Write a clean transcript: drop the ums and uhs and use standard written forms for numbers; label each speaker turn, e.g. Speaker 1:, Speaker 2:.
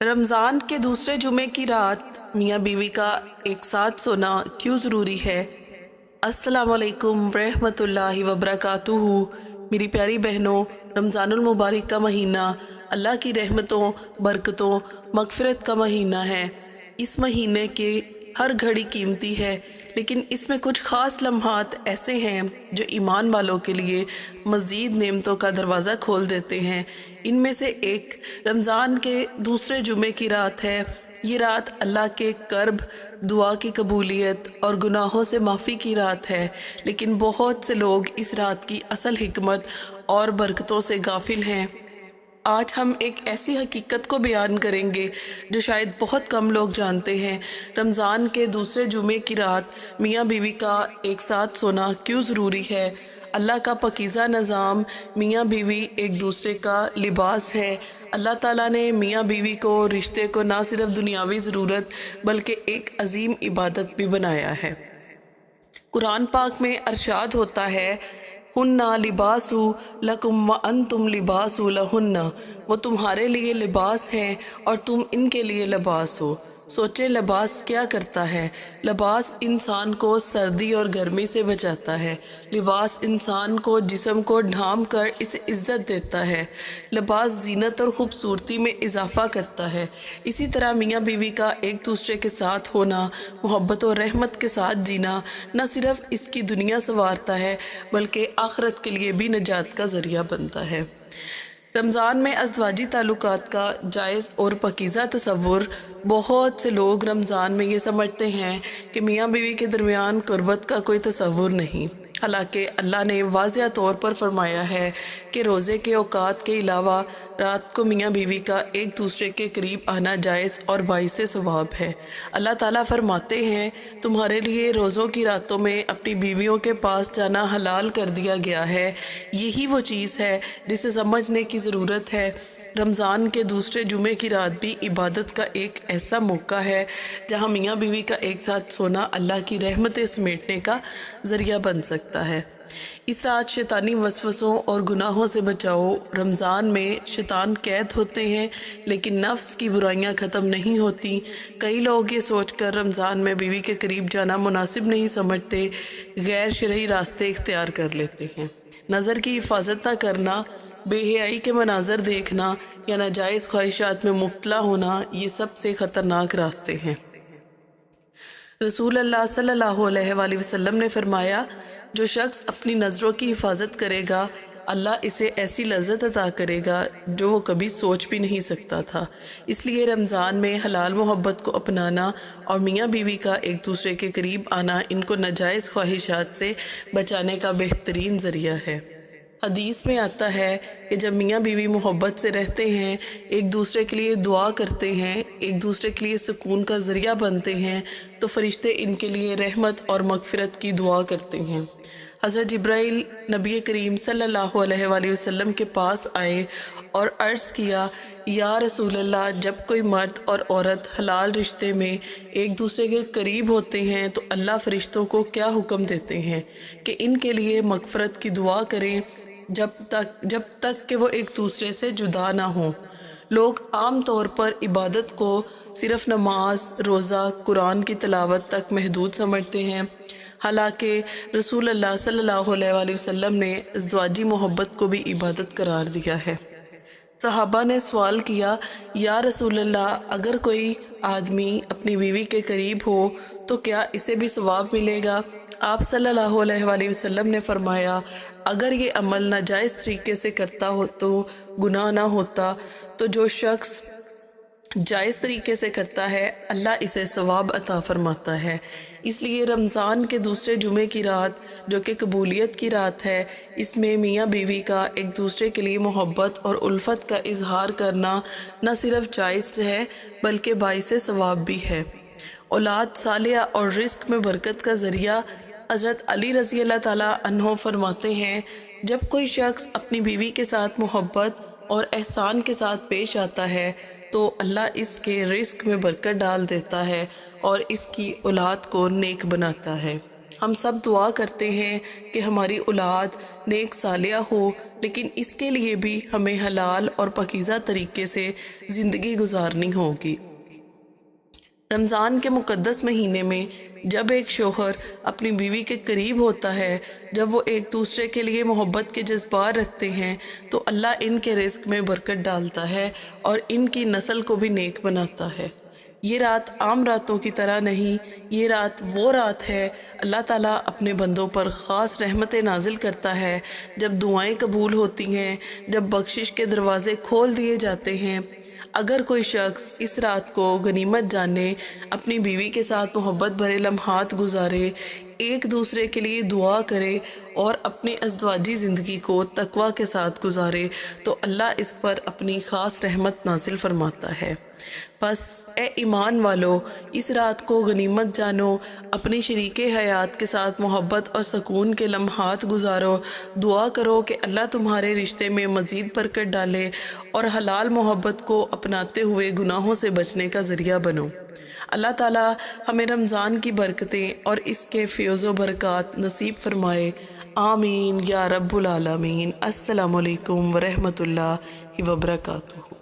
Speaker 1: رمضان کے دوسرے جمعے کی رات میاں بیوی کا ایک ساتھ سونا کیوں ضروری ہے؟ السلام علیکم ورحمۃ اللہ وبرکاتہ۔ میری پیاری بہنوں، رمضان المبارک کا مہینہ اللہ کی رحمتوں، برکتوں، مغفرت کا مہینہ ہے۔ اس مہینے کی ہر گھڑی قیمتی ہے، لیکن اس میں کچھ خاص لمحات ایسے ہیں جو ایمان والوں کے لیے مزید نعمتوں کا دروازہ کھول دیتے ہیں۔ ان میں سے ایک رمضان کے دوسرے جمعے کی رات ہے۔ یہ رات اللہ کے قرب، دعا کی قبولیت اور گناہوں سے معافی کی رات ہے، لیکن بہت سے لوگ اس رات کی اصل حکمت اور برکتوں سے غافل ہیں۔ آج ہم ایک ایسی حقیقت کو بیان کریں گے جو شاید بہت کم لوگ جانتے ہیں۔ رمضان کے دوسرے جمعے کی رات میاں بیوی کا ایک ساتھ سونا کیوں ضروری ہے؟ اللہ کا پاکیزہ نظام میاں بیوی ایک دوسرے کا لباس ہے۔ اللہ تعالیٰ نے میاں بیوی کو رشتے کو نہ صرف دنیاوی ضرورت بلکہ ایک عظیم عبادت بھی بنایا ہے۔ قرآن پاک میں ارشاد ہوتا ہے، ہن لباس لکم وانتم لباس لہن، وہ تمہارے لیے لباس ہیں اور تم ان کے لیے لباس ہو۔ سوچیں لباس کیا کرتا ہے؟ لباس انسان کو سردی اور گرمی سے بچاتا ہے۔ لباس انسان کو جسم کو ڈھانپ کر اسے عزت دیتا ہے۔ لباس زینت اور خوبصورتی میں اضافہ کرتا ہے۔ اسی طرح میاں بیوی کا ایک دوسرے کے ساتھ ہونا، محبت اور رحمت کے ساتھ جینا نہ صرف اس کی دنیا سنوارتا ہے بلکہ آخرت کے لیے بھی نجات کا ذریعہ بنتا ہے۔ رمضان میں ازدواجی تعلقات کا جائز اور پاکیزہ تصور۔ بہت سے لوگ رمضان میں یہ سمجھتے ہیں کہ میاں بیوی کے درمیان قربت کا کوئی تصور نہیں، حالانکہ اللہ نے واضح طور پر فرمایا ہے کہ روزے کے اوقات کے علاوہ رات کو میاں بیوی کا ایک دوسرے کے قریب آنا جائز اور باعث ثواب ہے۔ اللہ تعالیٰ فرماتے ہیں، تمہارے لیے روزوں کی راتوں میں اپنی بیویوں کے پاس جانا حلال کر دیا گیا ہے۔ یہی وہ چیز ہے جسے سمجھنے کی ضرورت ہے۔ رمضان کے دوسرے جمعے کی رات بھی عبادت کا ایک ایسا موقع ہے جہاں میاں بیوی کا ایک ساتھ سونا اللہ کی رحمتیں سمیٹنے کا ذریعہ بن سکتا ہے۔ اس رات شیطانی وسوسوں اور گناہوں سے بچاؤ۔ رمضان میں شیطان قید ہوتے ہیں لیکن نفس کی برائیاں ختم نہیں ہوتی۔ کئی لوگ یہ سوچ کر رمضان میں بیوی کے قریب جانا مناسب نہیں سمجھتے، غیر شرعی راستے اختیار کر لیتے ہیں۔ نظر کی حفاظت نہ کرنا، بے حیائی کے مناظر دیکھنا یا ناجائز خواہشات میں مبتلا ہونا، یہ سب سے خطرناک راستے ہیں۔ رسول اللہ صلی اللہ علیہ وآلہ وسلم نے فرمایا، جو شخص اپنی نظروں کی حفاظت کرے گا، اللہ اسے ایسی لذت عطا کرے گا جو وہ کبھی سوچ بھی نہیں سکتا تھا۔ اس لیے رمضان میں حلال محبت کو اپنانا اور میاں بیوی کا ایک دوسرے کے قریب آنا ان کو ناجائز خواہشات سے بچانے کا بہترین ذریعہ ہے۔ حدیث میں آتا ہے کہ جب میاں بیوی محبت سے رہتے ہیں، ایک دوسرے کے لیے دعا کرتے ہیں، ایک دوسرے کے لیے سکون کا ذریعہ بنتے ہیں، تو فرشتے ان کے لیے رحمت اور مغفرت کی دعا کرتے ہیں۔ حضرت جبرائیل نبی کریم صلی اللہ علیہ وآلہ وسلم کے پاس آئے اور عرض کیا، یا رسول اللہ، جب کوئی مرد اور عورت حلال رشتے میں ایک دوسرے کے قریب ہوتے ہیں تو اللہ فرشتوں کو کیا حکم دیتے ہیں کہ ان کے لیے مغفرت کی دعا کریں جب تک کہ وہ ایک دوسرے سے جدا نہ ہوں۔ لوگ عام طور پر عبادت کو صرف نماز، روزہ، قرآن کی تلاوت تک محدود سمجھتے ہیں، حالانکہ رسول اللہ صلی اللہ علیہ وآلہ وسلم نے ازدواجی محبت کو بھی عبادت قرار دیا ہے۔ صحابہ نے سوال کیا، یا رسول اللہ، اگر کوئی آدمی اپنی بیوی کے قریب ہو تو کیا اسے بھی ثواب ملے گا؟ آپ صلی اللہ علیہ وآلہ وسلم نے فرمایا، اگر یہ عمل ناجائز طریقے سے کرتا ہو تو گناہ نہ ہوتا، تو جو شخص جائز طریقے سے کرتا ہے اللہ اسے ثواب عطا فرماتا ہے۔ اس لیے رمضان کے دوسرے جمعے کی رات، جو کہ قبولیت کی رات ہے، اس میں میاں بیوی کا ایک دوسرے کے لیے محبت اور الفت کا اظہار کرنا نہ صرف جائز ہے بلکہ باعث ثواب بھی ہے۔ اولاد صالحہ اور رزق میں برکت کا ذریعہ۔ حضرت علی رضی اللہ تعالیٰ عنہ فرماتے ہیں، جب کوئی شخص اپنی بیوی کے ساتھ محبت اور احسان کے ساتھ پیش آتا ہے تو اللہ اس کے رزق میں برکت ڈال دیتا ہے اور اس کی اولاد کو نیک بناتا ہے۔ ہم سب دعا کرتے ہیں کہ ہماری اولاد نیک صالحہ ہو، لیکن اس کے لیے بھی ہمیں حلال اور پاکیزہ طریقے سے زندگی گزارنی ہوگی۔ رمضان کے مقدس مہینے میں جب ایک شوہر اپنی بیوی کے قریب ہوتا ہے، جب وہ ایک دوسرے کے لیے محبت کے جذبات رکھتے ہیں، تو اللہ ان کے رزق میں برکت ڈالتا ہے اور ان کی نسل کو بھی نیک بناتا ہے۔ یہ رات عام راتوں کی طرح نہیں، یہ رات وہ رات ہے اللہ تعالیٰ اپنے بندوں پر خاص رحمتیں نازل کرتا ہے، جب دعائیں قبول ہوتی ہیں، جب بخشش کے دروازے کھول دیے جاتے ہیں۔ اگر کوئی شخص اس رات کو غنیمت جانے، اپنی بیوی کے ساتھ محبت بھرے لمحات گزارے، ایک دوسرے کے لیے دعا کرے اور اپنی ازدواجی زندگی کو تقوی کے ساتھ گزارے، تو اللہ اس پر اپنی خاص رحمت نازل فرماتا ہے۔ بس اے ایمان والو، اس رات کو غنیمت جانو، اپنی شریک حیات کے ساتھ محبت اور سکون کے لمحات گزارو، دعا کرو کہ اللہ تمہارے رشتے میں مزید برکت ڈالے اور حلال محبت کو اپناتے ہوئے گناہوں سے بچنے کا ذریعہ بنو۔ اللہ تعالیٰ ہمیں رمضان کی برکتیں اور اس کے فیض و برکات نصیب فرمائے، آمین یا رب العالمین۔ السلام علیکم ورحمۃ اللہ وبرکاتہ۔